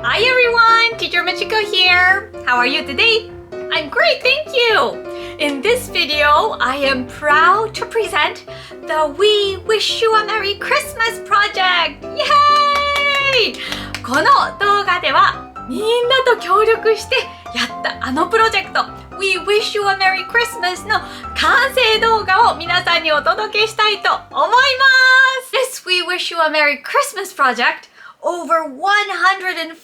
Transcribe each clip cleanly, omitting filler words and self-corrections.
Hi everyone, Teacher Machiko here. How are you today? I'm great, thank you. In this video, I am proud to present the We Wish You a Merry Christmas project. Yay! この動画ではみんなと協力してやったあのプロジェクト We Wish You a Merry Christmas の完成動画を皆さんにお届けしたいと思います。This We Wish You a Merry Christmas project, over 145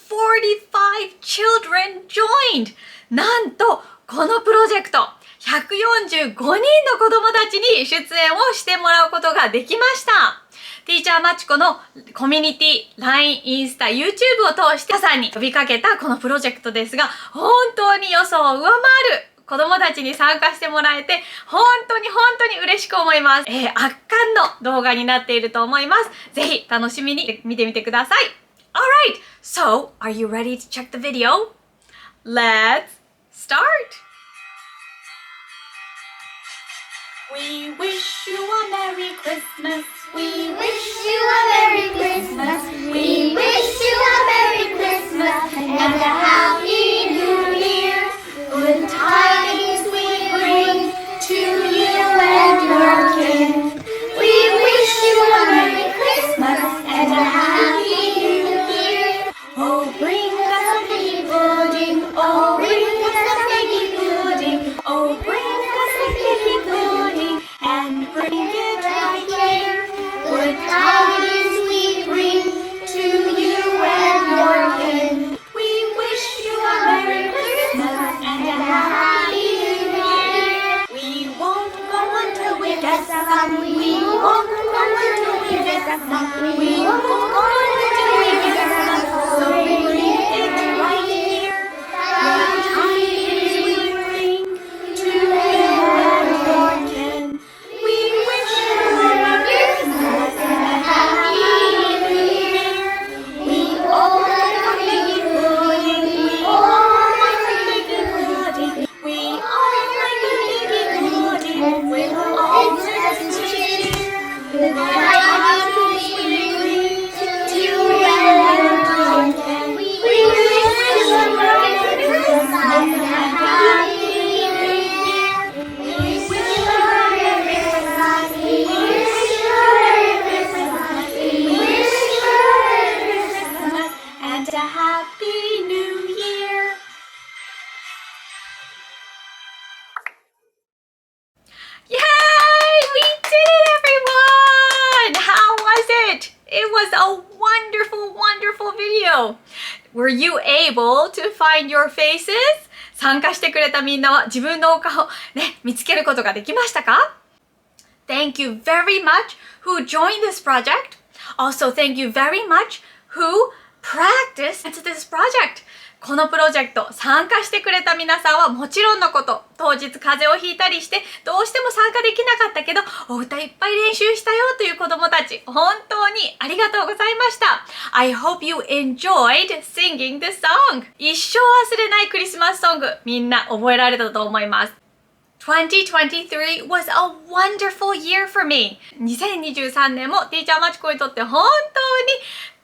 children joined! なんとこのプロジェクト145人の子供たちに出演をしてもらうことができました。ティーチャーまちこのコミュニティ、LINE、インスタ、YouTube を通して皆さんに呼びかけたこのプロジェクトですが、本当に予想を上回る子供たちに参加してもらえて、本当に嬉しく思います。圧巻の動画になっていると思います。ぜひ楽しみに見てみてください。Alright, so are you ready to check the video? Let's start!We wish you a Merry Christmas. We wish you a Merry Christmas. We wish you a Merry Christmas and a Happy New Year. Good tidings we bring to you and your kin. We wish you a Merry Christmas and a Happy New Year. Oh, bring us a figgy pudding. Oh, bring us a figgy pudding. Oh, bring us a figgy pudding.And bring it right here. Good tidings we bring to you and your kin. We wish you a Merry Christmas and a Happy New Year. We won't go until we get some. We won't go until we get some. We won't go until we get some. So bring it right here. Good tidings we bring to you and your Kitty.Wonderful video! Were you able to find your faces? 参加してくれたみんなは自分のお顔ね、見つけることができましたか？ Thank you very much who joined this project. Also, thank you very much who practiced this project. このプロジェクト参加してくれた皆さんはもちろんのこと、当日風邪をひいたりしてどうしても参加できなかったけどお歌いっぱい練習したよという子供たち、本当にありがとうございました。I hope you enjoyed singing this song. 一生忘れないクリスマスソング、みんな覚えられたと思います。2023 was a wonderful year for me. 2023年もティーチャーまちこにとって本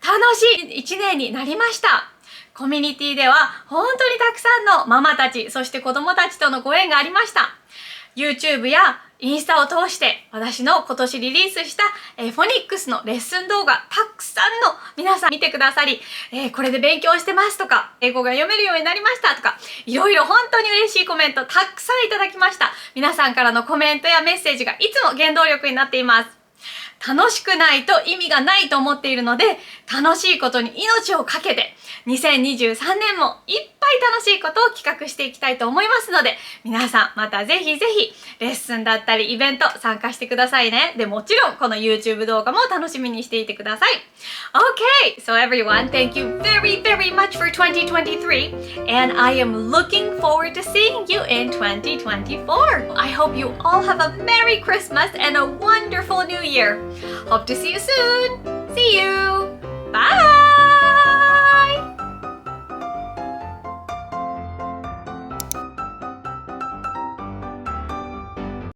当に楽しい一年になりました。コミュニティでは本当にたくさんのママたち、そして子供たちとのご縁がありました。YouTube やインスタを通して私の今年リリースしたPhonicsのレッスン動画たくさんの皆さん見てくださり、これで勉強してますとか、英語が読めるようになりましたとか、いろいろ本当に嬉しいコメントたくさんいただきました。皆さんからのコメントやメッセージがいつも原動力になっています。楽しくないと意味がないと思っているので、楽しいことに命をかけて2023年もいっぱい楽しいことを企画していきたいと思いますので、皆さんまたぜひぜひレッスンだったりイベント参加してくださいね。で、もちろんこの YouTube 動画も楽しみにしていてください。Okay, so everyone, thank you very much for 2023 and I am looking forward to seeing you in 2024. I hope you all have a Merry Christmas and a wonderful New Year. Hope to see you soon. See you. Bye.